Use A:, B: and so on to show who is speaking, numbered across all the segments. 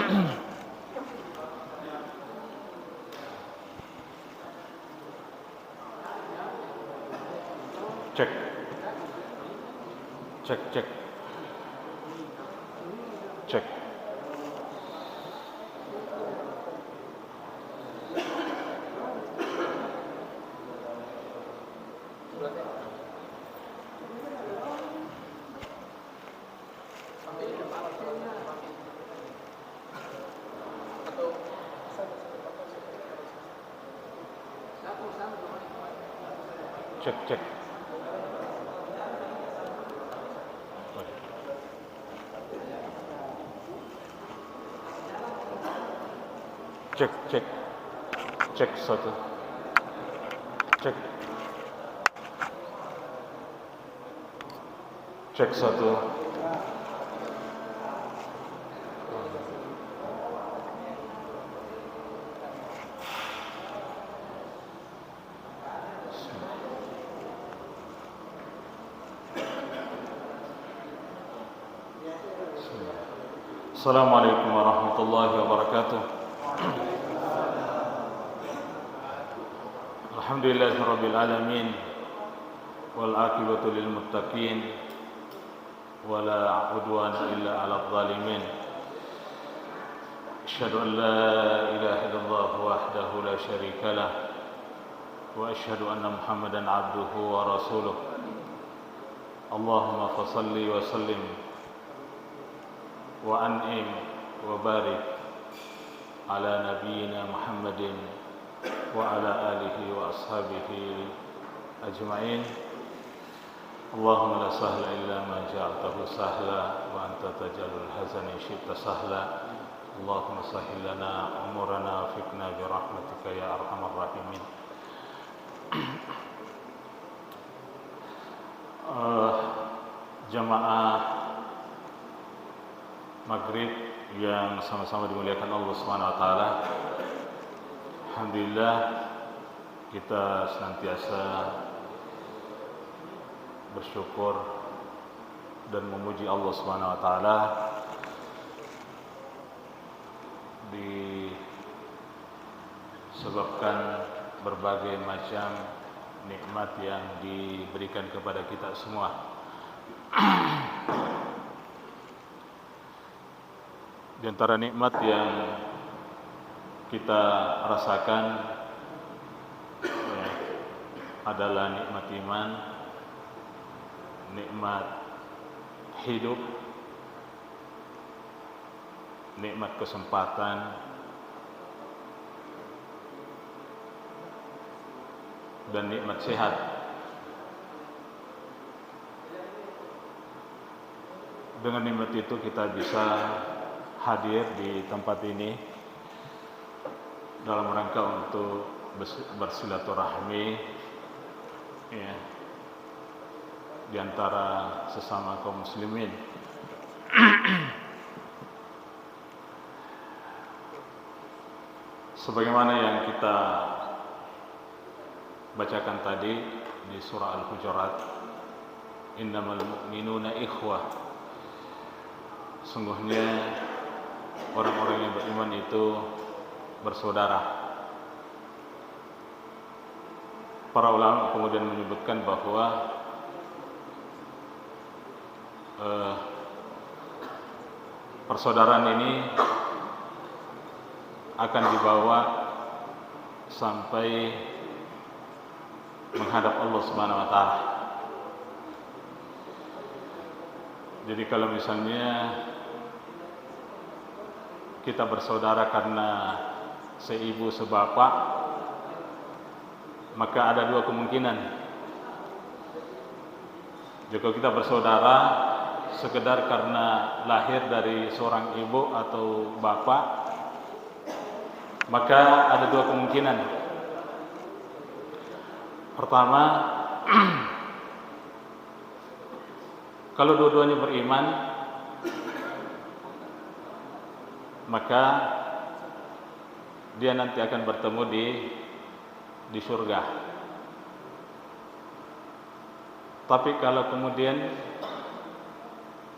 A: Cek, cek, cek, cek. Cek, cek. Cek, cek. Cek satu. Cek. Cek satu. Assalamualaikum warahmatullahi wabarakatuh. Alhamdulillahirabbil alamin wal aqibatu lil muttaqin wala udwana illa 'alal zalimin. Asyhadu an la ilaha illallah wahdahu la syarika lah wa asyhadu anna Muhammadan 'abduhu wa rasuluh. Allahumma fashalli wa sallim wa an'im wa barik ala nabiyyina Muhammadin wa ala alihi wa ashabihi ajma'in. Allahumma la sahla illa ma ja'altahu sahla wa anta taj'alul hazana syi'ta sahla. Allahumma sahhil lana umurana fikna bi rahmatika ya arhamar rahimin. Jamaah Maghrib yang sama-sama dimuliakan Allah Subhanahu wa taala. Alhamdulillah kita senantiasa bersyukur dan memuji Allah Subhanahu wa taala disebabkan berbagai macam nikmat yang diberikan kepada kita semua. Di antara nikmat yang kita rasakan adalah nikmat iman, nikmat hidup, nikmat kesempatan, dan nikmat sehat. Dengan nikmat itu kita bisa hadir di tempat ini dalam rangka untuk bersilaturahmi ya, di antara sesama kaum muslimin. Sebagaimana yang kita bacakan tadi di surah Al-Hujurat, innamal mu'minuna ikhwah. Sungguhnya orang-orang yang beriman itu bersaudara. Para ulama kemudian menyebutkan bahwa persaudaraan ini akan dibawa sampai menghadap Allah Subhanahu wa taala. Jadi kalau misalnya kita bersaudara karena seibu sebapak, maka ada dua kemungkinan. Jika kita bersaudara sekedar karena lahir dari seorang ibu atau bapak, maka ada dua kemungkinan. Pertama, kalau dua-duanya beriman, maka dia nanti akan bertemu di surga. Tapi kalau kemudian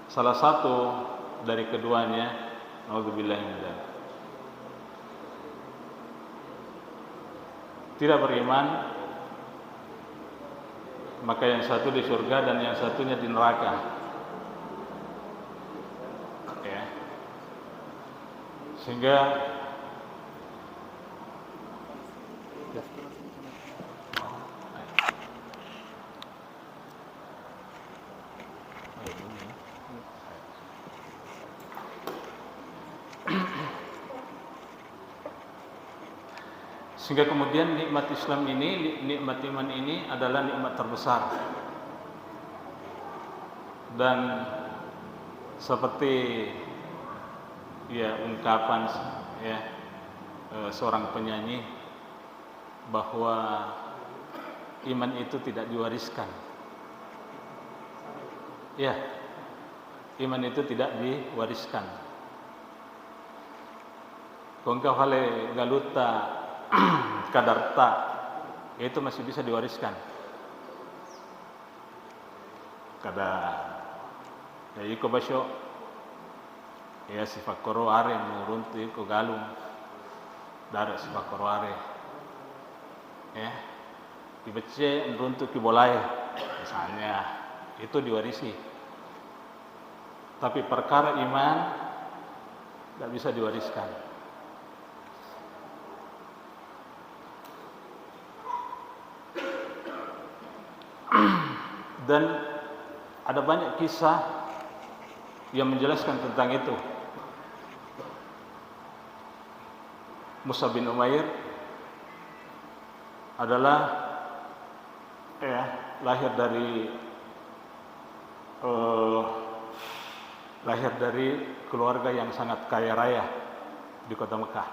A: salah satu dari keduanya Nauzubillah min dzalik. Tidak beriman, maka yang satu di surga dan yang satunya di neraka. Ya. Sehingga kemudian nikmat Islam ini, nikmat iman ini adalah nikmat terbesar. Dan seperti ungkapan seorang penyanyi bahwa iman itu tidak diwariskan. Ya, iman itu tidak diwariskan. Kung hale galuta kadarta, itu masih bisa diwariskan. Kada iko basyo sifat koro are nuruntu iko galung dari sifat koro are ibece nuruntu kibolai misalnya, itu diwarisi. Tapi perkara iman tidak bisa diwariskan. Dan ada banyak kisah yang menjelaskan tentang itu. Mus'ab bin Umair adalah lahir dari keluarga yang sangat kaya raya di kota Mekah.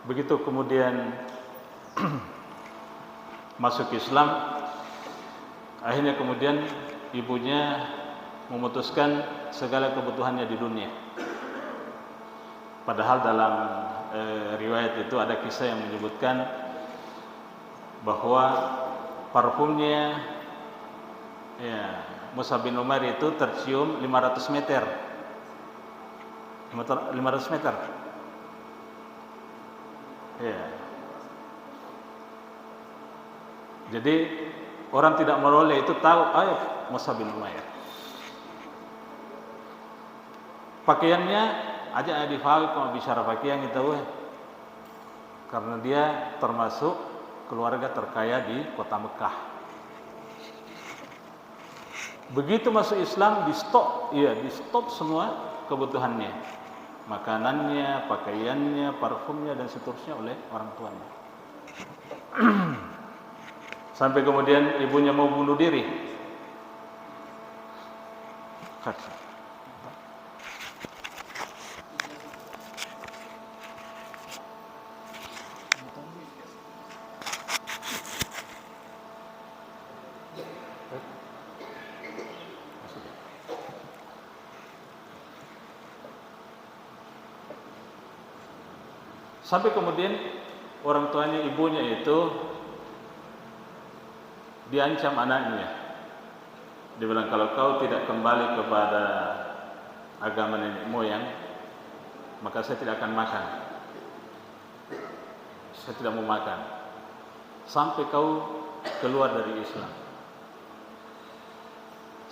A: Begitu kemudian masuk Islam, akhirnya kemudian ibunya memutuskan segala kebutuhannya di dunia. Padahal dalam riwayat itu ada kisah yang menyebutkan bahwa parfumnya Mus'ab bin Umair itu tercium 500 meter. 500 meter. Jadi orang tidak meroleh itu tahu, Mus'ab bin Umair. Pakaiannya aja difahami kalau bicara pakaian itu, karena dia termasuk keluarga terkaya di kota Mekah. Begitu masuk Islam di stop semua kebutuhannya, makanannya, pakaiannya, parfumnya dan seterusnya oleh orang tuanya. Sampai kemudian ibunya mau bunuh diri. Sampai kemudian orang tuanya, ibunya itu diancam anaknya. Dia bilang, kalau kau tidak kembali kepada agama nenek moyang, maka saya tidak akan makan. Saya tidak mau makan sampai kau keluar dari Islam.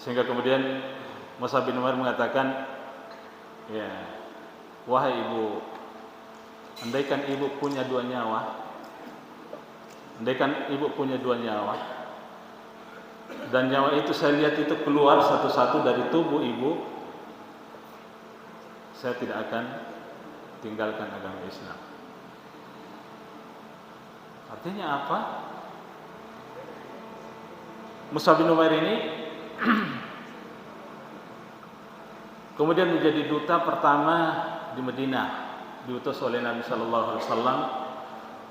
A: Sehingga kemudian Mus'ab bin Umair mengatakan, wahai ibu, andaikan ibu punya dua nyawa, dan nyawa itu saya lihat itu keluar satu-satu dari tubuh ibu, saya tidak akan tinggalkan agama Islam. Artinya apa? Mus'ab bin Umair ini kemudian menjadi duta pertama di Madinah, diutus oleh Nabi Sallallahu Alaihi Wasallam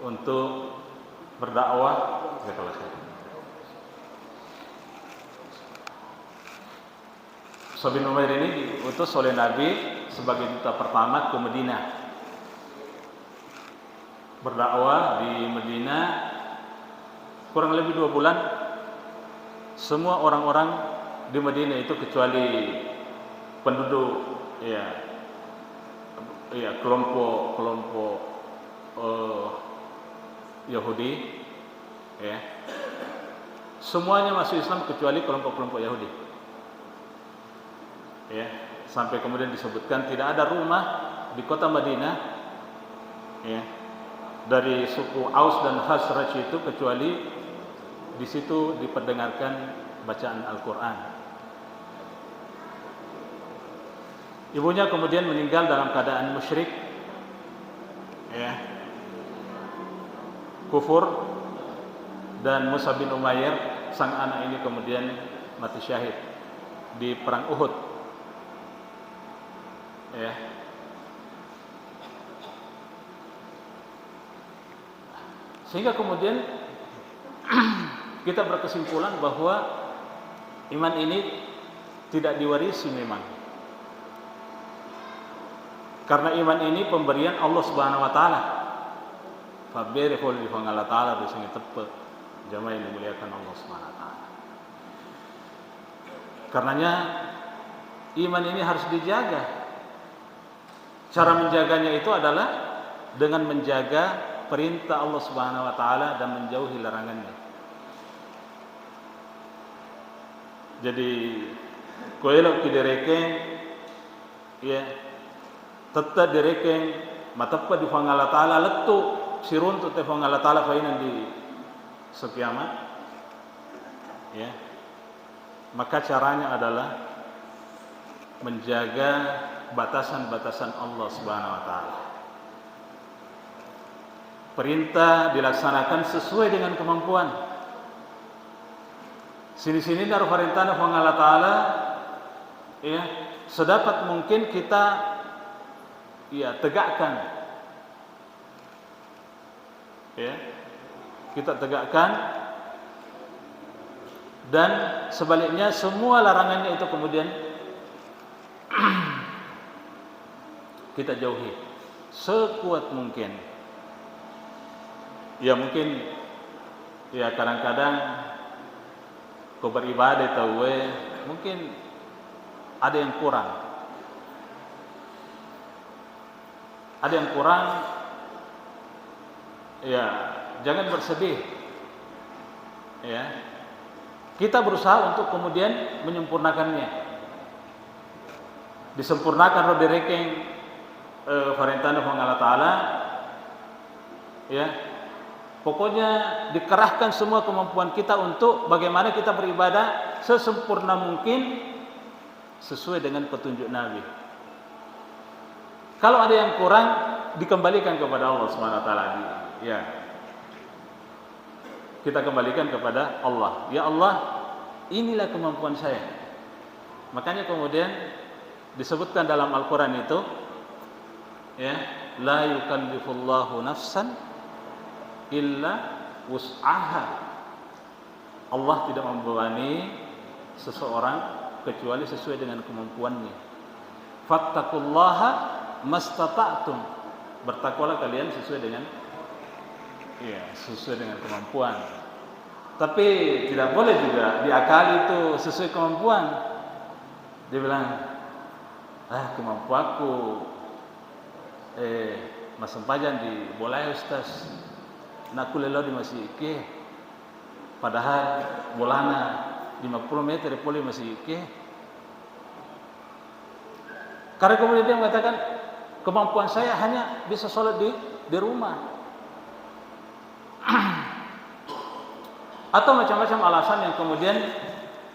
A: untuk berdakwah. Mus'ab bin Umair ini diutus oleh Nabi sebagai duta pertama ke Madinah, berdakwah di Madinah kurang lebih 2 bulan. Semua orang-orang di Madinah itu kecuali penduduk ya kelompok Yahudi, ya, semuanya masuk Islam kecuali kelompok-kelompok Yahudi, ya, sampai kemudian disebutkan tidak ada rumah di kota Madinah, ya, dari suku Aus dan Khazraj itu kecuali di situ diperdengarkan bacaan Al-Quran. Ibunya kemudian meninggal dalam keadaan musyrik, ya, kufur, dan Musa bin Umair sang anak ini kemudian mati syahid di perang Uhud, ya. Sehingga kemudian kita berkesimpulan bahwa iman ini tidak diwarisi memang, karena iman ini pemberian Allah Subhanahu wa taala. Faberehul di Allah taala di sini tepe jamaah yang dimuliakan Allah Subhanahu wa taala. Karenanya iman ini harus dijaga. Cara menjaganya itu adalah dengan menjaga perintah Allah Subhanahu wa taala dan menjauhi larangannya. Jadi koelok kidereke, ya, tetap direkeng matappa di Allah taala letu sirun tu te Allah taala fainan di sekiamat, ya. Maka caranya adalah menjaga batasan-batasan Allah Subhanahu wa taala. Perintah dilaksanakan sesuai dengan kemampuan. Sini-sini dari perintah Allah taala, ya, sedapat mungkin kita, ya, tegakkan, ya, kita tegakkan, dan sebaliknya semua larangannya itu kemudian kita jauhi sekuat mungkin. Ya mungkin, ya, kadang-kadang kau beribadah tahu, mungkin ada yang kurang. Ada yang kurang, ya, jangan bersedih, ya. Kita berusaha untuk kemudian menyempurnakannya. Disempurnakan roda rekeng farintana Allah taala, ya. Pokoknya dikerahkan semua kemampuan kita untuk bagaimana kita beribadah sesempurna mungkin sesuai dengan petunjuk Nabi. Kalau ada yang kurang, dikembalikan kepada Allah Subhanahu wa taala, ya. Kita kembalikan kepada Allah. Ya Allah, inilah kemampuan saya. Makanya kemudian disebutkan dalam Al-Qur'an itu, ya, la yukallifullahu nafsan illa wus'aha. Allah tidak membebani seseorang kecuali sesuai dengan kemampuannya. Fattaqullaha mastata'tum. Bertakwalah kalian sesuai dengan, ya, sesuai dengan kemampuan. Tapi tidak boleh juga diakali itu sesuai kemampuan. Dia bilang, kemampuanku mas sempajan di boleh Ustaz. Nak kulelo di masih ke. Padahal bolana 50 meter poli masih ke. Karena kemudian dia mengatakan kemampuan saya hanya bisa sholat di rumah. Atau macam-macam alasan yang kemudian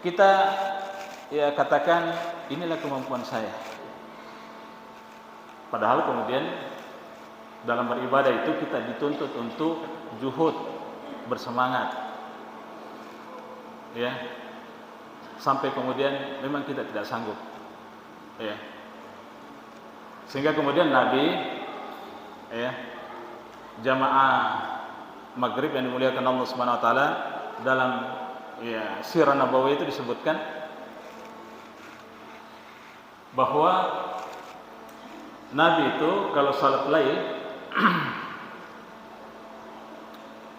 A: kita, ya, katakan inilah kemampuan saya. Padahal kemudian dalam beribadah itu kita dituntut untuk juhud, bersemangat, ya, sampai kemudian memang kita tidak sanggup, ya. Sehingga kemudian Nabi, ya, jamaah maghrib yang dimuliakan Allah Subhanahu wa taala, dalam, ya, sirah Nabawi itu disebutkan bahwa Nabi itu kalau salat lail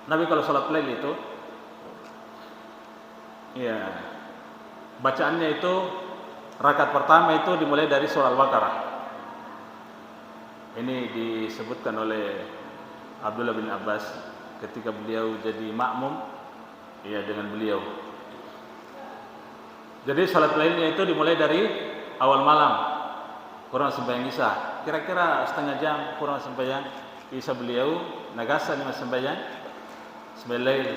A: Nabi kalau salat lail itu, ya, bacaannya itu Rakaat pertama itu dimulai dari surah Al-Baqarah. Ini disebutkan oleh Abdullah bin Abbas ketika beliau jadi makmum ya dengan beliau. Jadi salat lainnya itu dimulai dari awal malam, kurang sembahyang Isya. Kira-kira setengah jam kurang sembahyang Isya beliau, nagasa ni sembahyang lain.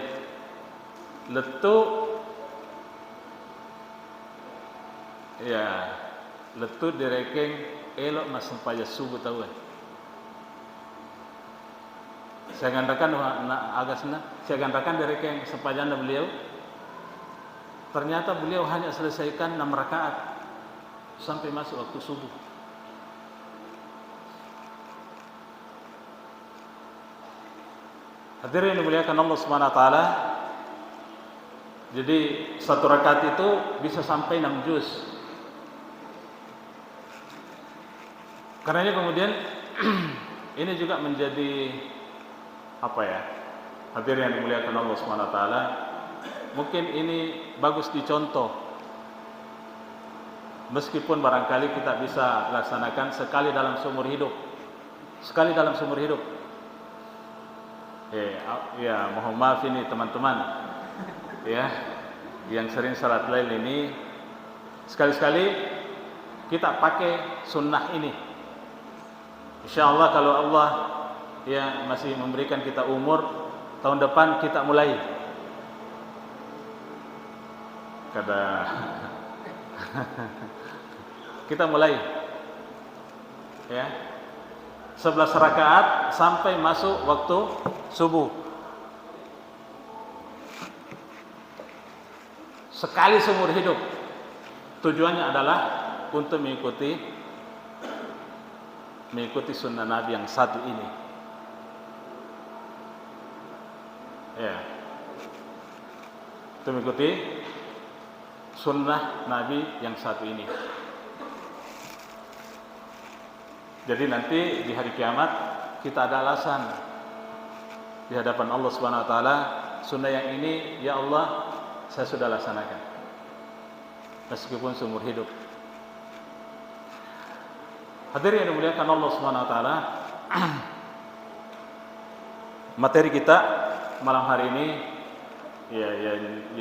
A: Letu ya, letu direkeng elok mas sembahyang subuh tahu kan. Saya gandakan agak senang. Saya gandakan dari yang sepanjang beliau. Ternyata beliau hanya selesaikan 6 rakaat sampai masuk waktu subuh. Hadirin yang dimuliakan Allah Subhanahu wa taala. Jadi 1 rakaat itu bisa sampai 6 juz. Karenanya kemudian ini juga menjadi apa ya? Hadirin yang dimuliakan Allah Subhanahu wa taala, mungkin ini bagus dicontoh. Meskipun barangkali kita bisa laksanakan sekali dalam seumur hidup. Sekali dalam seumur hidup. Ya, mohon maaf ini teman-teman. Ya, yang sering salat lail ini sekali-sekali kita pakai sunnah ini. Insyaallah kalau Allah ya masih memberikan kita umur, tahun depan kita mulai. Kita mulai ya 11 rakaat sampai masuk waktu subuh. Sekali seumur hidup. Tujuannya adalah untuk mengikuti sunnah Nabi yang satu ini. Ya. Untuk mengikuti sunnah Nabi yang satu ini. Jadi nanti di hari kiamat kita ada alasan di hadapan Allah Subhanahu wa taala, sunnah yang ini ya Allah saya sudah laksanakan meskipun seumur hidup. Hadirin yang dimuliakan Allah Subhanahu wa taala, materi kita malam hari ini ya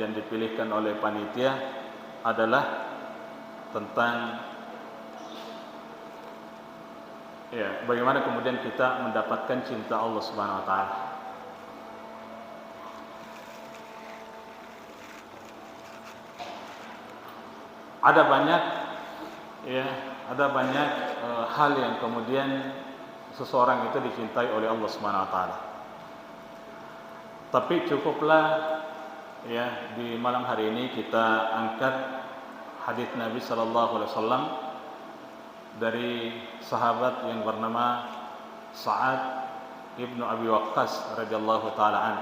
A: yang dipilihkan oleh panitia adalah tentang ya bagaimana kemudian kita mendapatkan cinta Allah Subhanahu wa taala. Ada banyak hal yang kemudian seseorang itu dicintai oleh Allah Subhanahu wa taala. Tapi cukuplah ya di malam hari ini kita angkat hadis Nabi sallallahu alaihi wasallam dari sahabat yang bernama Sa'ad ibnu Abi Waqqas radhiyallahu taala an.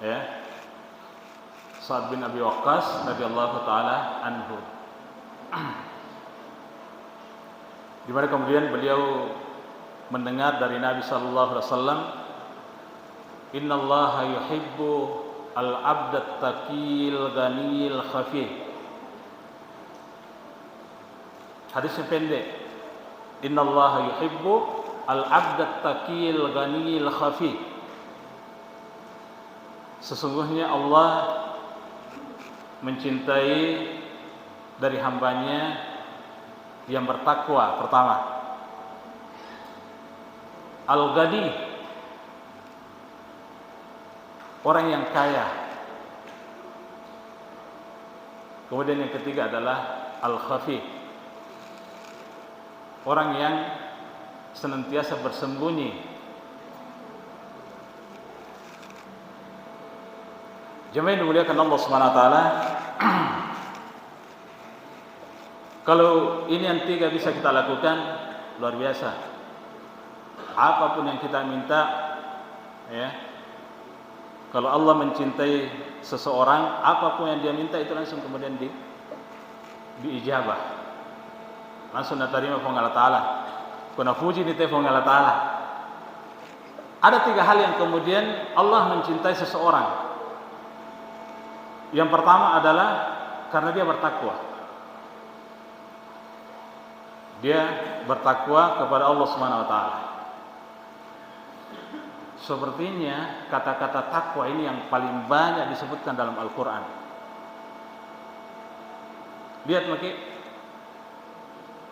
A: Ya. Sa'ad bin Abi Waqqas radhiyallahu taala anhu. Di mana kemudian beliau mendengar dari Nabi sallallahu alaihi wasallam, "Innallaha yuhibbu al-'abda at-taqil ghaniyil khafif." Hadis yang pendek. Innallaha yuhibbu al-'abda at-taqil ghaniyil khafif. Sesungguhnya Allah mencintai dari hambanya yang bertakwa pertama. Al-Ghani, orang yang kaya. Kemudian yang ketiga adalah Al-Khafi, orang yang senantiasa bersembunyi. Jemaah yang dimuliakan Allah Subhanahu wa taala, kalau ini yang tiga bisa kita lakukan, luar biasa. Apapun yang kita minta, ya. Kalau Allah mencintai seseorang, apapun yang dia minta itu langsung kemudian diijabah. Langsung diterima oleh Allah Taala. Kuna puji diterima oleh Allah Taala. Ada tiga hal yang kemudian Allah mencintai seseorang. Yang pertama adalah karena dia bertakwa. Dia bertakwa kepada Allah Subhanahu wa taala. Sepertinya kata-kata takwa ini yang paling banyak disebutkan dalam Al-Qur'an. Lihat Maki.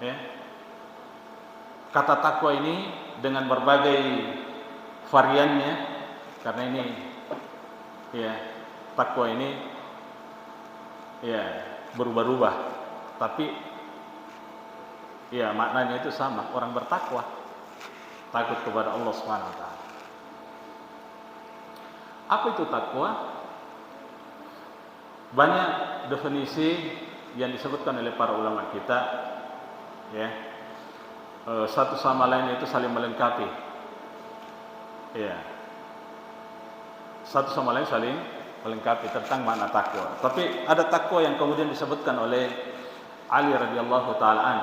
A: Ya. Kata takwa ini dengan berbagai variannya, karena ini ya, takwa ini ya berubah-ubah, tapi ya maknanya itu sama, orang bertakwa, takut kepada Allah Subhanahu wa taala. Apa itu takwa? Banyak definisi yang disebutkan oleh para ulama kita, ya. Satu sama lain itu saling melengkapi. Ya. Satu sama lain saling melengkapi tentang makna takwa. Tapi ada takwa yang kemudian disebutkan oleh Ali radhiyallahu taala an.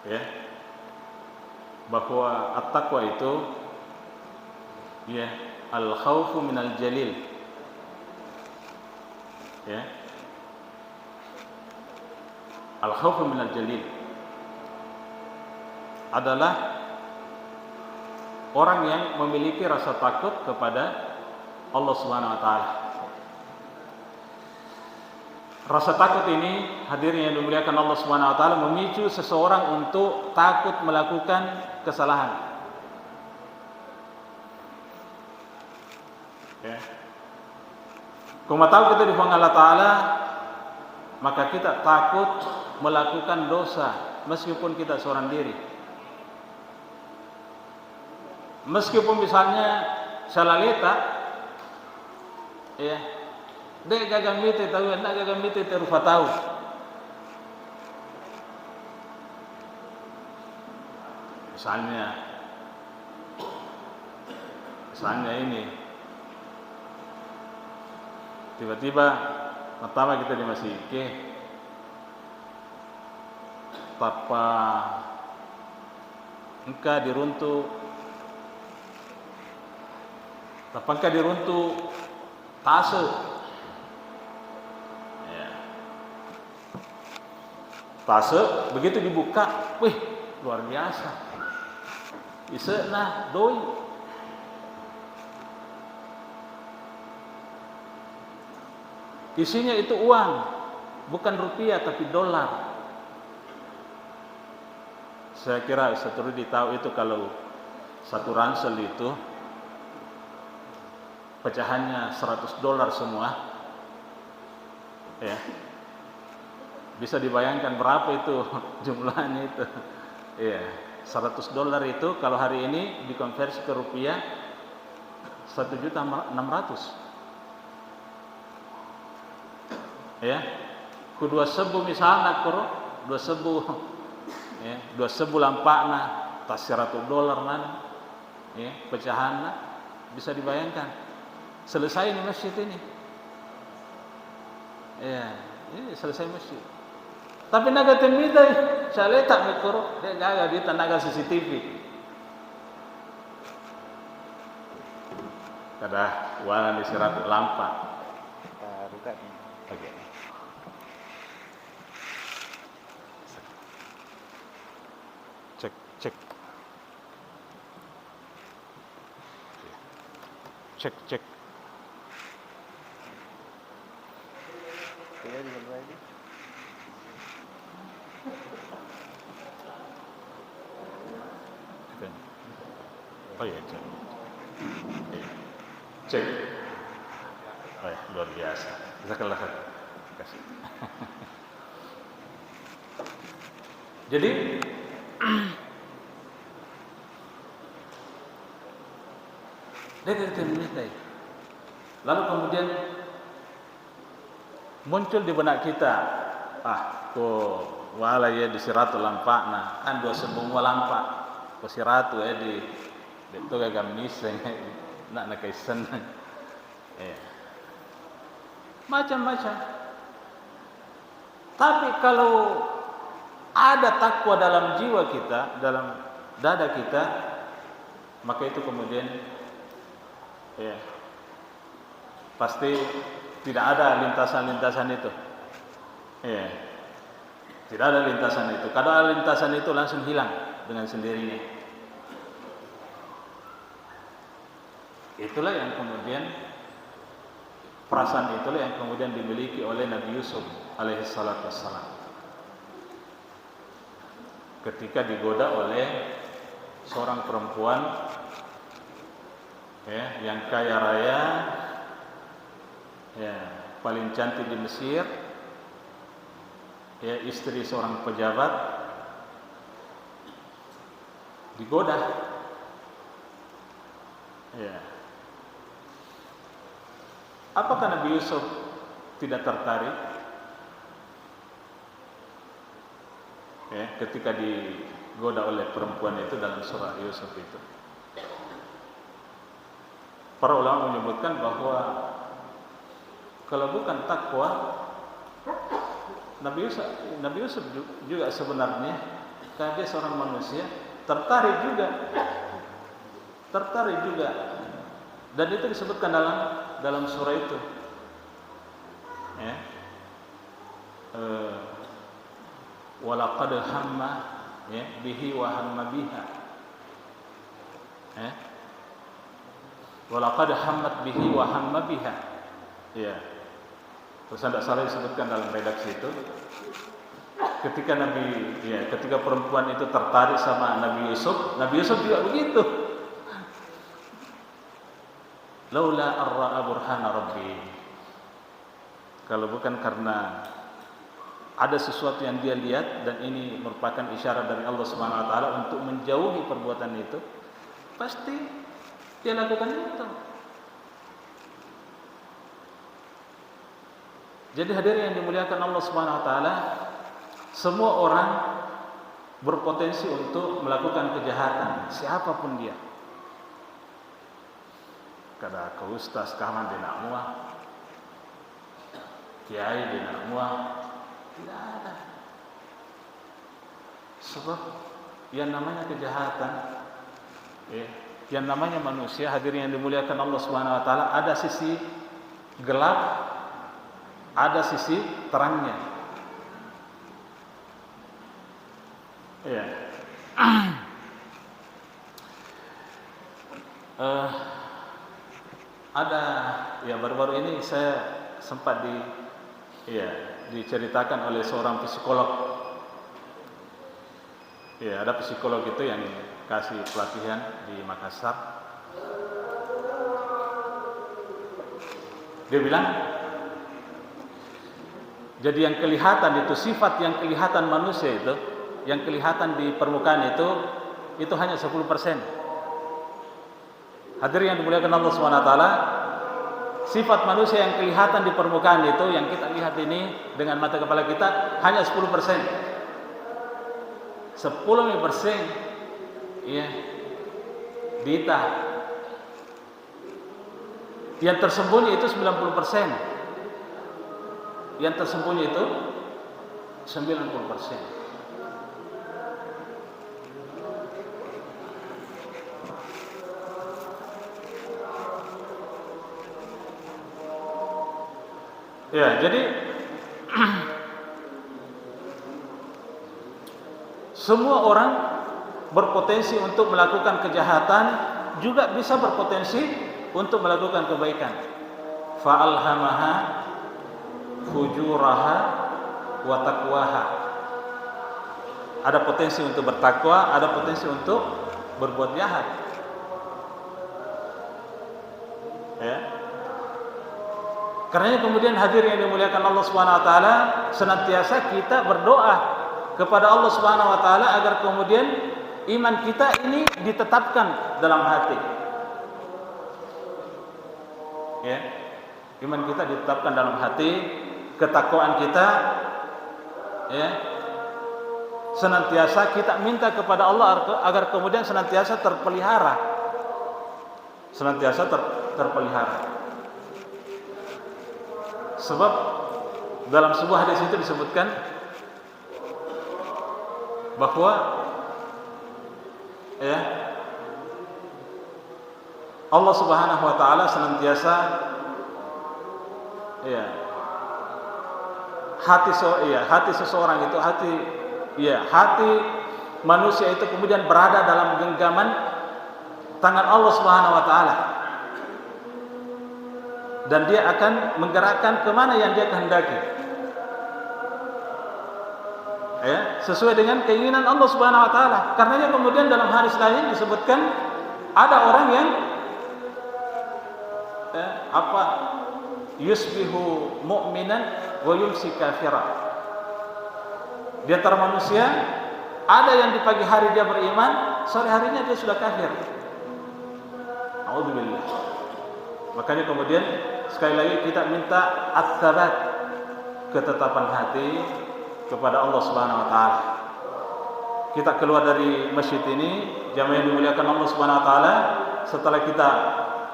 A: Ya. Bahwa at-taqwa itu ya al-khaufu minal jalil. Ya. Al-khaufu minal jalil adalah orang yang memiliki rasa takut kepada Allah Subhanahu wa taala. Rasa takut ini, hadirin yang dimuliakan Allah Subhanahu wa taala, memicu seseorang untuk takut melakukan kesalahan. Ya. Kalau tahu kita dipanggil Allah Ta'ala, maka kita takut melakukan dosa meskipun kita seorang diri. Meskipun misalnya salah letak, ya, dek gagang mite tahu, nak gagang mite terupa tahu. Misalnya ini. Tiba-tiba pertama kita di masjid, tanpa engkau diruntuh, tase, ya. Tase begitu dibuka, wih luar biasa, bisa nah doi. Isinya itu uang, bukan rupiah tapi dolar. Saya kira Ustaz Rudi tahu itu, kalau satu ransel itu pecahannya $100 semua, ya. Bisa dibayangkan berapa itu jumlahnya itu. Ya, $100 itu kalau hari ini dikonversi ke rupiah 1.600.000. Ya, ku 2 sebu misalnya koro, 2 sebu, ya, 2 sebu lampakna, tas $100 nan, ya, pecahannya bisa dibayangkan. Selesai ini masjid ini, ya, ini selesai masjid. Tapi naga temida, saya letak mikro, dia gagal di tenaga CCTV. Kada warna di $100 lampak. Taruhkan. Oke. Cek. Oh ya, cek. Oh ya, luar biasa. Jazakallah khair. Kasih. Jadi lalu kemudian muncul di benak kita, wala ya di siratu lampakna, kan 2 semua lampak, ko siratu ya di itu gagam miseng, nak kaisen, macam-macam. Tapi kalau ada takwa dalam jiwa kita, dalam dada kita, maka itu kemudian ya pasti tidak ada lintasan-lintasan itu. Ya, tidak ada lintasan itu. Kalau ada lintasan itu langsung hilang dengan sendirinya. Itulah yang kemudian perasaan itulah yang kemudian dimiliki oleh Nabi Yusuf alaihi salatu wassalam. Ketika digoda oleh seorang perempuan ya, yang kaya raya, ya, paling cantik di Mesir, ya, istri seorang pejabat, digoda. Ya. Apakah Nabi Yusuf tidak tertarik? Ya, ketika digoda oleh perempuan itu dalam surah Yusuf itu. Para ulama menyebutkan bahwa kalau bukan takwa, Nabi Yusuf juga sebenarnya karena dia seorang manusia tertarik juga, dan itu disebutkan dalam surah itu. Ya. Walaqad hamma ya bihi wa hamma biha. Ya. Walaqad hammat bihi wa hamma biha. Ya. Terus tidak salah disebutkan dalam redaksi itu. Ketika perempuan itu tertarik sama Nabi Yusuf juga begitu. Laula ar-ra'a burhana rabbi. Kalau bukan karena ada sesuatu yang dia lihat dan ini merupakan isyarat dari Allah Subhanahu wa taala untuk menjauhi perbuatan itu, pasti dia lakukan itu. Jadi hadirin yang dimuliakan Allah Subhanahu wa taala, semua orang berpotensi untuk melakukan kejahatan, siapapun dia. Kada ke ustaz kaman dia nak muah, kiai dia nak muah, tidak ada. Sebab yang namanya kejahatan, yang namanya manusia, hadirin yang dimuliakan Allah Subhanahu wa taala, ada sisi gelap, ada sisi terangnya. Ya. Ada ya baru-baru ini saya sempat diceritakan oleh seorang psikolog. Ya, ada psikolog itu yang kasih pelatihan di Makassar. Dia bilang, jadi yang kelihatan itu, sifat yang kelihatan manusia itu, yang kelihatan di permukaan itu hanya 10%. Hadirin yang dimuliakan Allah SWT, sifat manusia yang kelihatan di permukaan itu, yang kita lihat ini dengan mata kepala kita, hanya 10%. 10% ya, dita. Yang tersembunyi itu 90%. Yang tersembunyi itu 90%. Ya, jadi semua orang berpotensi untuk melakukan kejahatan, juga bisa berpotensi untuk melakukan kebaikan. Fa'alhamaha fujuraha wa taqwaha. Ada potensi untuk bertakwa, ada potensi untuk berbuat jahat. Ya. Karena kemudian hadirin yang dimuliakan Allah Subhanahu wa taala, senantiasa kita berdoa kepada Allah Subhanahu wa taala agar kemudian iman kita ini ditetapkan dalam hati. Ya. Iman kita ditetapkan dalam hati, ketakwaan kita ya. Senantiasa kita minta kepada Allah agar kemudian senantiasa terpelihara. Senantiasa terpelihara. Sebab dalam sebuah hadis itu disebutkan bahwa ya, Allah Subhanahu wa taala senantiasa ya, hati seseorang itu hati manusia itu kemudian berada dalam genggaman tangan Allah Subhanahu wa taala. Dan dia akan menggerakkan kemana yang dia kehendaki, ya, sesuai dengan keinginan Allah Subhanahu wa taala. Karenanya kemudian dalam hadis lain disebutkan ada orang yang yusbihu mu'minan wa yumsi kafira. Di antara manusia ada yang di pagi hari dia beriman, sore harinya dia sudah kafir. A'udzubillah. Makanya kemudian sekali lagi kita minta ats-tsabat, ketetapan hati kepada Allah Subhanahu wa taala. Kita keluar dari masjid ini, jamaah yang dimuliakan Allah Subhanahu wa taala, setelah kita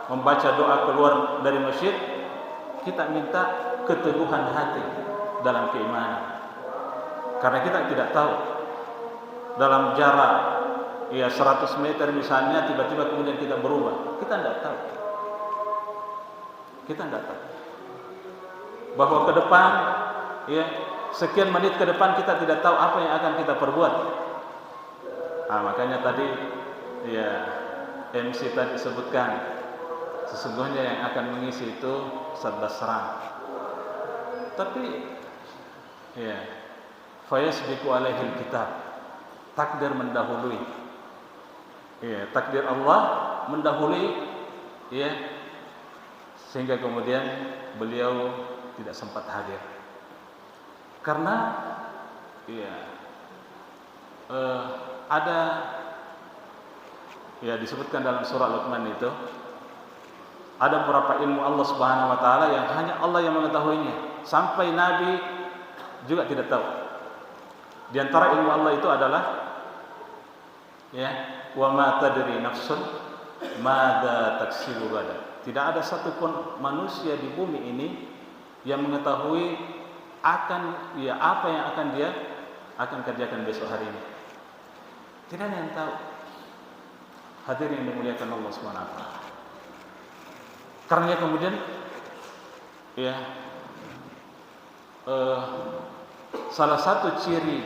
A: membaca doa keluar dari masjid, kita minta keteguhan hati dalam keimanan. Karena kita tidak tahu dalam jarak 100 meter misalnya tiba-tiba kemudian kita berubah. Kita tidak tahu. Bahwa ke depan sekian menit ke depan kita tidak tahu apa yang akan kita perbuat. Makanya tadi MC tadi sebutkan sesungguhnya yang akan mengisi itu 11 serang. Tapi fayasbiqu alaihil kitab, takdir mendahului. Takdir Allah mendahului, sehingga kemudian beliau tidak sempat hadir. Karena ada disebutkan dalam surah Luqman itu ada beberapa ilmu Allah Subhanahu wa taala yang hanya Allah yang mengetahuinya, sampai nabi juga tidak tahu. Di antara ilmu Allah itu adalah wa ma tadri nafsun madza taksibu ghadan. Tidak ada satupun manusia di bumi ini yang mengetahui apa yang akan dia kerjakan besok hari ini. Tidak ada yang tahu. Hadirin yang dimuliakan Allah Subhanahu wa taala. Karena kemudian salah satu ciri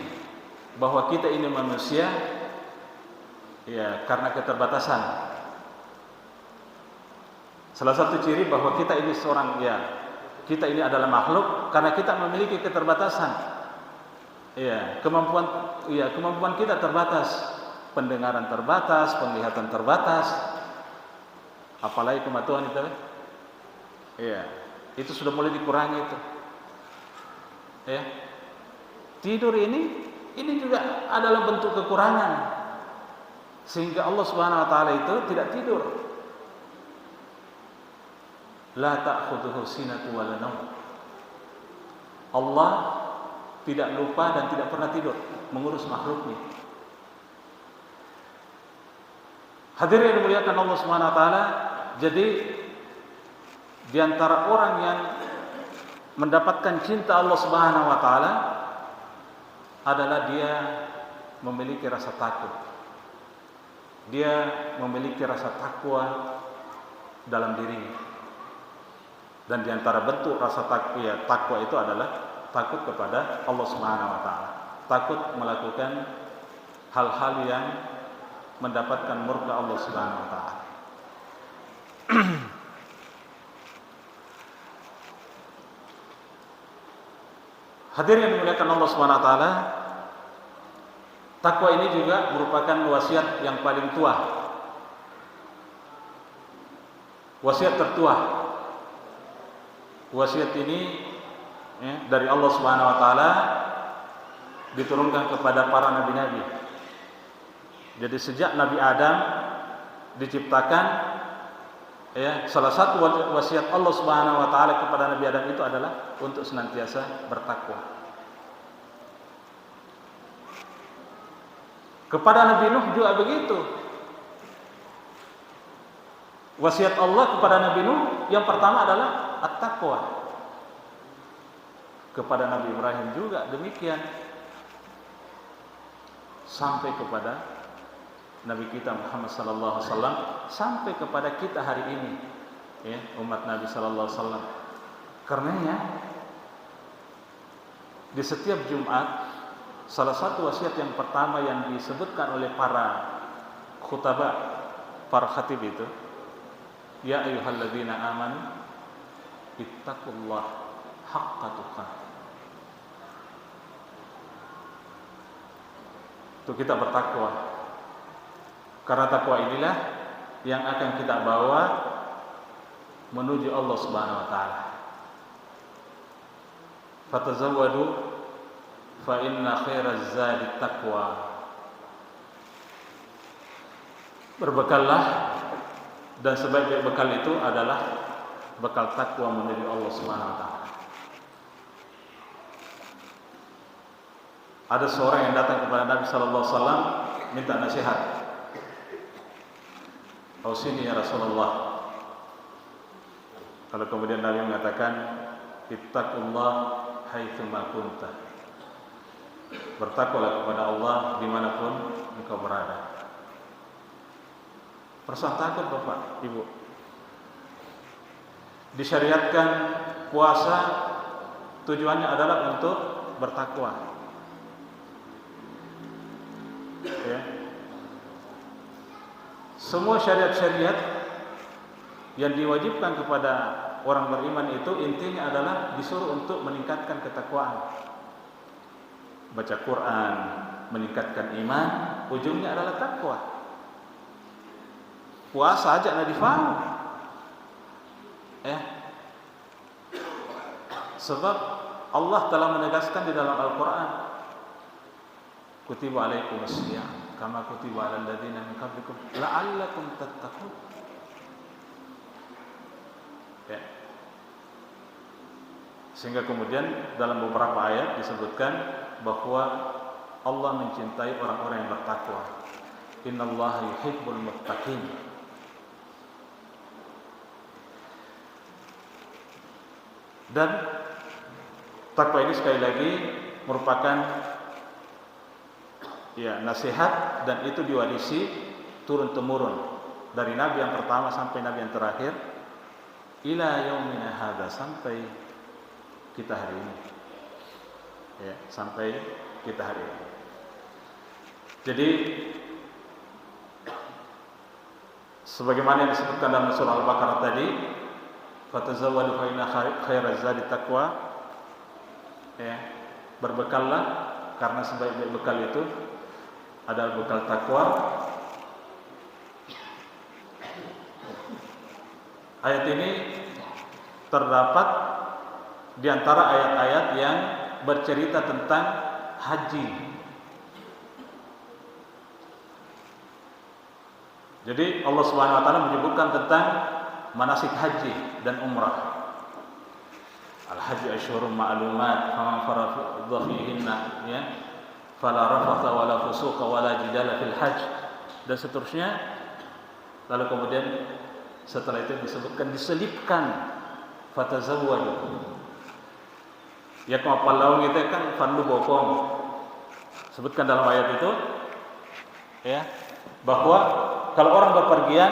A: bahwa kita ini manusia karena keterbatasan. Salah satu ciri bahwa kita ini kita ini adalah makhluk karena kita memiliki keterbatasan. Kemampuan kita terbatas, pendengaran terbatas, penglihatan terbatas. Apalagi kemampuan itu. Itu sudah mulai dikurangi itu. Tidur ini juga adalah bentuk kekurangan. Sehingga Allah Subhanahu wa taala itu tidak tidur. La ta'khudhuhu sinatun wa la naum. Allah tidak lupa dan tidak pernah tidur mengurus makhluknya. Hadirin yang dimuliakan Allah Subhanahu wa taala, jadi di antara orang yang mendapatkan cinta Allah Subhanahu wa taala adalah dia memiliki rasa takut. Dia memiliki rasa takwa dalam dirinya. Dan di antara bentuk rasa takwa itu adalah takut kepada Allah Subhanahu wa taala. Takut melakukan hal-hal yang mendapatkan murka Allah Subhanahu wa taala. Hadirin yang dimuliakan Allah Subhanahu wa taala, takwa ini juga merupakan wasiat yang paling tua. Wasiat tertua. Wasiat ini dari Allah Subhanahu wa taala diturunkan kepada para nabi-nabi. Jadi sejak Nabi Adam diciptakan, salah satu wasiat Allah Subhanahu wa taala kepada Nabi Adam itu adalah untuk senantiasa bertakwa. Kepada Nabi Nuh juga begitu. Wasiat Allah kepada Nabi Nuh yang pertama adalah at-taqwa. Kepada Nabi Ibrahim juga demikian. Sampai kepada Nabi kita Muhammad sallallahu alaihi wasallam, sampai kepada kita hari ini, umat Nabi sallallahu alaihi wasallam. Karenanya di setiap Jumat, salah satu wasiat yang pertama yang disebutkan oleh para khutbah, para khatib itu, ya ayyuhalladzina amanu ittaqullah haqqa tuqatih. Untuk kita bertakwa, karena takwa inilah yang akan kita bawa menuju Allah Subhanahu wa taala. Fatazawwadu fa inna khairaz zadi taqwa. Berbekallah, dan sebaik-baik bekal itu adalah bekal takwa menuju Allah Subhanahu wa taala. Ada seorang yang datang kepada Nabi sallallahu alaihi wasallam minta nasihat. "Ausini ya Rasulullah." Kalau kemudian Nabi mengatakan, "Ittaqullah haitsu ma kunta." Bertakwalah kepada Allah dimanapun engkau berada. Perasaan takut Bapak, Ibu. Disyariatkan puasa tujuannya adalah untuk bertakwa. Ya. Semua syariat-syariat yang diwajibkan kepada orang beriman itu intinya adalah disuruh untuk meningkatkan ketakwaan. Baca Quran, meningkatkan iman, ujungnya adalah takwa. Puasa aja nggak difaham. Sebab Allah telah menegaskan di dalam Al-Quran, kutiba alaikumus syiyam kama kutiba alal ladzina min qablikum la'allakum tattaqun. Sehingga kemudian dalam beberapa ayat disebutkan bahwa Allah mencintai orang-orang yang bertakwa. Innallaha yuhibbul muttaqin. Dan takwa ini sekali lagi merupakan nasihat, dan itu diwarisi turun temurun dari Nabi yang pertama sampai Nabi yang terakhir, ila yaumina hadza, sampai kita hari ini. Sampai kita hari ini. Jadi sebagaimana yang disebutkan dalam surah Al-Baqarah tadi, fatazawwadu fa inna khairaz zadi taqwa. Berbekallah, karena sebaik-baik bekal itu adalah bekal takwa. Ayat ini terdapat di antara ayat-ayat yang bercerita tentang haji. Jadi Allah Subhanahu wa taala menyebutkan tentang manasik haji dan umrah. Al-haji asyhurun ma'lumat, faman farada fihinna fala rafatha wala fusuqa wala jidala fil hajj, dan seterusnya. Lalu kemudian setelah itu disebutkan, diselipkan fatazawwadu. Ya kapal laut itu kan fardu bokong. Sebutkan dalam ayat itu bahwa kalau orang berpergian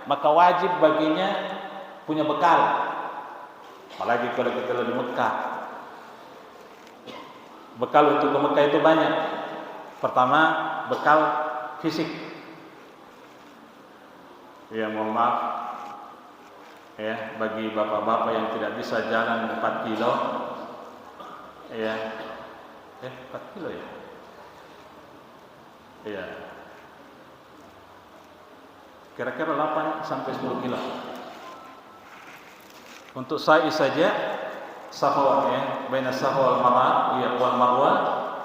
A: maka wajib baginya punya bekal. Apalagi kalau kita di Mekah. Bekal untuk ke Mekah itu banyak. Pertama, bekal fisik. Mohon maaf bagi bapak-bapak yang tidak bisa jalan 4 kilo. 4 kilo ya. Kira-kira 8 sampai 10 kilo. Untuk sa'i saja Safa baina Safa wal Marwah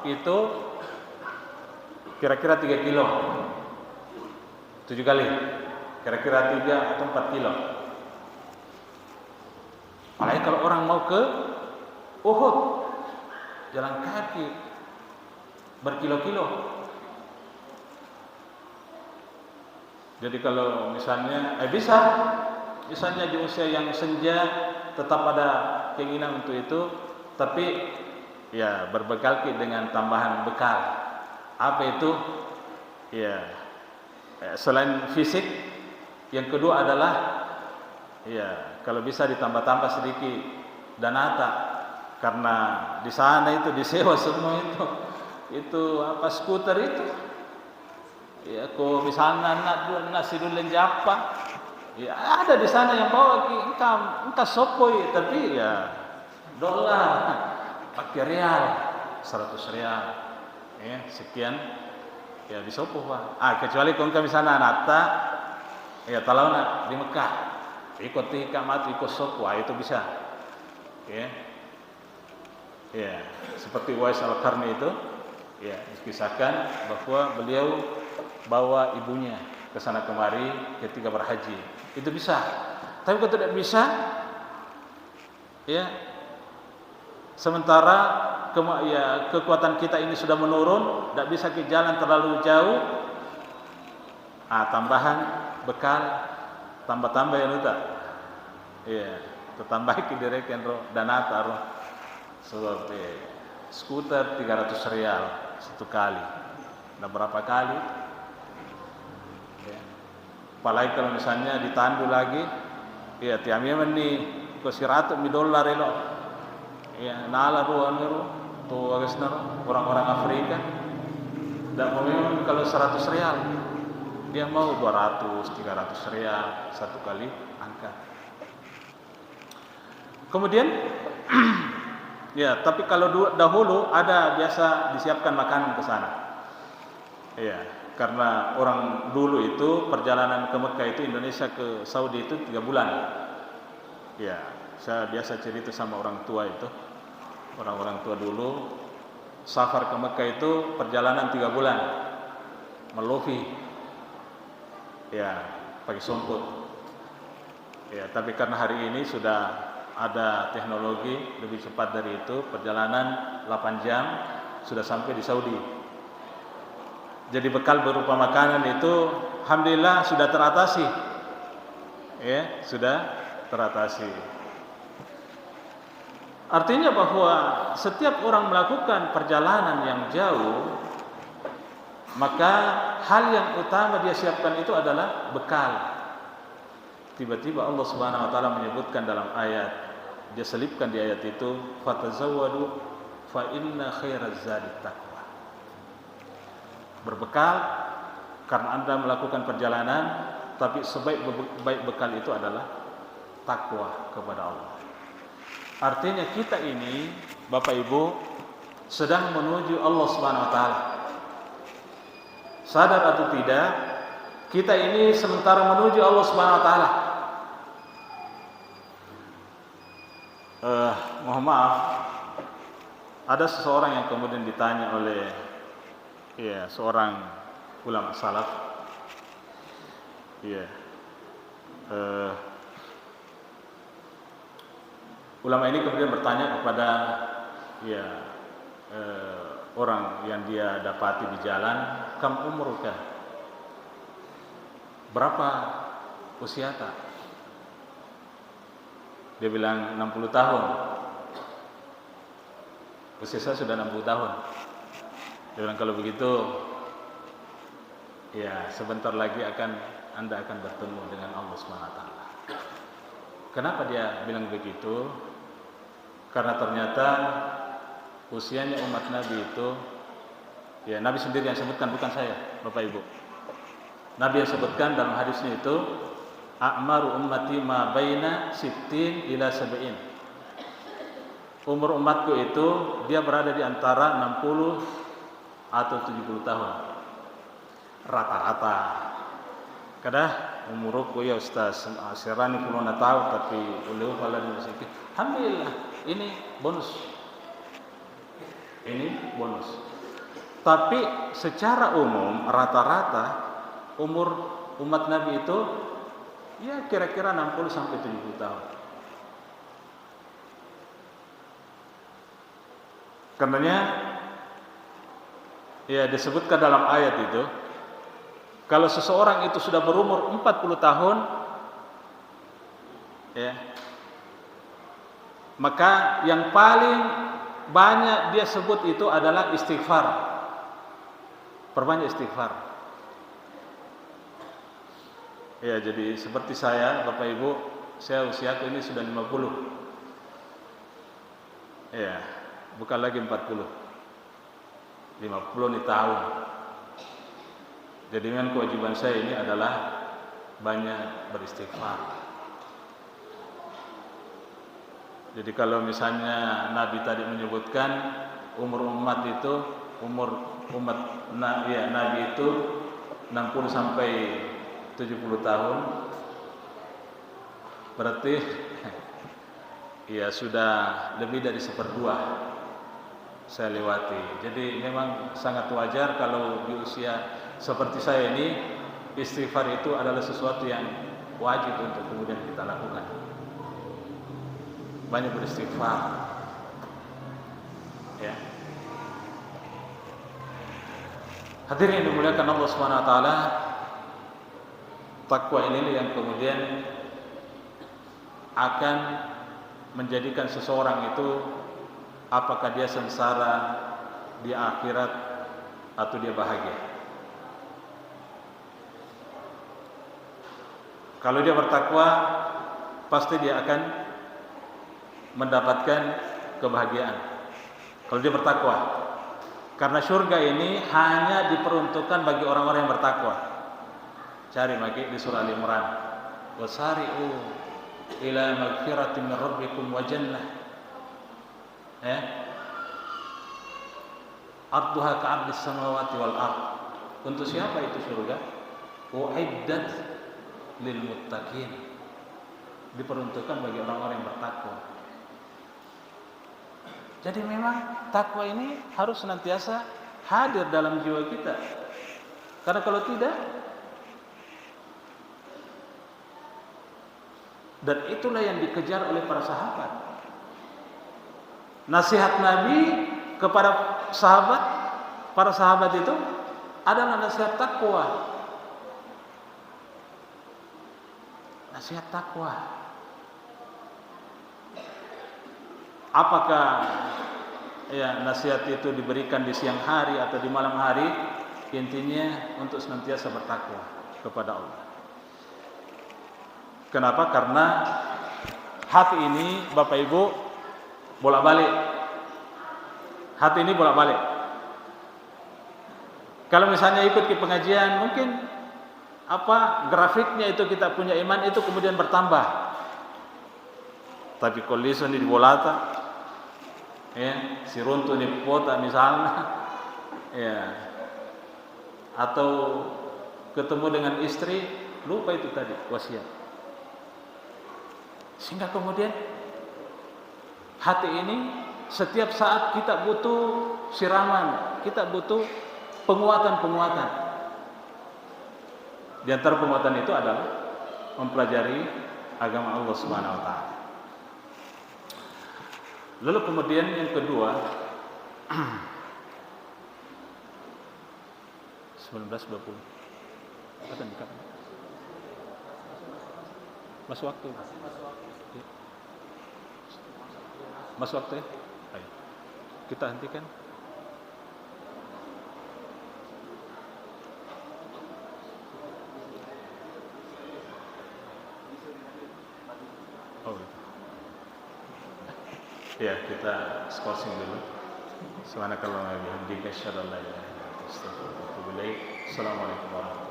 A: itu kira-kira 3 kilo. 7 kali. Kira-kira 3 atau 4 kilo. Apalagi kalau orang mau ke Uhud, jalan kaki berkilo-kilo. Jadi kalau misalnya misalnya di usia yang senja tetap ada keinginan untuk itu, tapi berbekal dengan tambahan bekal. Apa itu? Selain fisik, yang kedua adalah kalau bisa ditambah-tambah sedikit Danata, karena di sana itu disewa semua itu apa skuter itu. Ya, kok misalnya nasi dulu Japa, ya ada di sana yang bawa entah sopoi, tapi ya dolar, pakai real, 100 real, ya sekian, ya di sopo Pak. Kecuali kalau misalnya nata, ya kalau di Mekah, ikut mati ikut sopo, itu bisa, ya, ya seperti Uwais Al-Qarni itu, ya dikisahkan bahwa beliau bawa ibunya ke sana kemari ketika berhaji. Itu bisa. Tapi kalau tidak bisa, ya sementara kekuatan kita ini sudah menurun, tidak bisa ke jalan terlalu jauh. Tambahan bekal, tambah yang itu. Ya, tambah ke direken danata sebab skuter 300 real satu kali. Nah, berapa kali? Ya. Apalagi kalau misalnya ditandu lagi, ya tiamnya nih ke $100 elo. Ya, nala ruang tuh orang-orang Afrika. Dan memang kalau 100 real, dia mau 200, 300 real satu kali angkat. Kemudian, ya, tapi kalau dahulu ada biasa disiapkan makanan ke sana. Ya, karena orang dulu itu perjalanan ke Mekah itu Indonesia ke Saudi itu 3 bulan. Ya, saya biasa cerita sama orang tua itu. Orang-orang tua dulu safar ke Mekah itu perjalanan 3 bulan. Melofi. Ya, pakai sumput. Ya, tapi karena hari ini sudah ada teknologi lebih cepat dari itu, perjalanan 8 jam sudah sampai di Saudi. Jadi bekal berupa makanan itu alhamdulillah sudah teratasi. Ya, sudah teratasi. Artinya bahwa setiap orang melakukan perjalanan yang jauh, maka hal yang utama dia siapkan itu adalah bekal. Tiba-tiba Allah Subhanahu wa taala menyebutkan dalam ayat, dia selipkan di ayat itu, fatazawwadu fa inna khairaz zadi taqwa. Berbekal karena Anda melakukan perjalanan, tapi sebaik bekal itu adalah takwa kepada Allah. Artinya kita ini Bapak Ibu sedang menuju Allah Subhanahu wa taala. Sadar atau tidak, kita ini sementara menuju Allah Subhanahu wa taala. Mohon maaf, ada seseorang yang kemudian ditanya oleh seorang ulama salaf. Ulama ini kemudian bertanya kepada orang yang dia dapati di jalan, kam umruka? Berapa usia tak? Dia bilang 60 tahun. Usia saya sudah 60 tahun. Dia bilang kalau begitu, ya sebentar lagi Anda akan bertemu dengan Allah SWT. Kenapa dia bilang begitu? Karena ternyata usianya umat Nabi itu, ya Nabi sendiri yang sebutkan, bukan saya, Bapak Ibu. Nabi yang sebutkan dalam hadisnya itu, a'maru ummati ma baina sittin ila sab'in. Umur umatku itu dia berada di antara 60 atau 70 tahun. Rata-rata. Kadang umurku ya Ustaz, asirani kulona tahu tapi uleu falan sedikit. Alhamdulillah, ini bonus. Ini bonus. Tapi secara umum rata-rata umur umat Nabi itu ya kira-kira 60 sampai 70 tahun. Karenanya ya disebutkan dalam ayat itu, kalau seseorang itu sudah berumur 40 tahun, ya, maka yang paling banyak dia sebut itu adalah istighfar. Perbanyak istighfar. Ya, jadi seperti saya, Bapak Ibu, saya usiaku ini sudah 50. Ya, bukan lagi 40, 50 nih tahun. Jadi memang kewajiban saya ini adalah banyak beristighfar. Jadi kalau misalnya Nabi tadi menyebutkan umur umat Nabi itu 60 sampai 70 tahun, berarti ya sudah lebih dari 1/2 saya lewati. Jadi memang sangat wajar kalau di usia seperti saya ini istighfar itu adalah sesuatu yang wajib untuk kemudian kita lakukan. Banyak beristighfar, ya. Hadirin yang dimuliakan Allah Subhanahu wa taala, takwa ini yang kemudian akan menjadikan seseorang itu apakah dia sengsara di akhirat atau dia bahagia. Kalau dia bertakwa, pasti dia akan mendapatkan kebahagiaan. Kalau dia bertakwa, karena surga ini hanya diperuntukkan bagi orang-orang yang bertakwa. Cari lagi di surah Al-Imran, wasari'u ila magfiratin min rabbikum wa jannah, ya, arduha ka'ardis samawati wal ard. Untuk siapa itu surga? Uiddat lil muttaqin, diperuntukkan bagi orang-orang yang bertakwa. Jadi memang takwa ini harus senantiasa hadir dalam jiwa kita. Karena kalau tidak, dan itulah yang dikejar oleh para sahabat. Nasihat Nabi kepada sahabat, para sahabat itu adalah nasihat takwa. Nasihat takwa. Apakah ya nasihat itu diberikan di siang hari atau di malam hari? Intinya untuk senantiasa bertakwa kepada Allah. Kenapa? Karena hati ini, Bapak Ibu, bolak-balik. Hati ini bolak-balik. Kalau misalnya ikut ke pengajian, mungkin grafiknya itu kita punya iman itu kemudian bertambah. Tapi kondisi ini dibolata, ya, si runtuh di kota misalnya, ya, atau ketemu dengan istri, lupa itu tadi wasiat. Sehingga kemudian hati ini setiap saat kita butuh siraman, kita butuh penguatan-penguatan. Di antara penguatan itu adalah mempelajari agama Allah Subhanahu wa taala. Lalu kemudian yang kedua, 19:20. Kapan? Masuk waktu. Masuk waktu ya? Ayo. Kita hentikan. Oh, gitu. Ya, kita skorsing dulu. Subhanakallahumma wa bihamdika asyhadu an la ilaha illa anta astaghfiruka wa atubu ilaik. Assalamualaikum warahmatullahi wabarakatuh.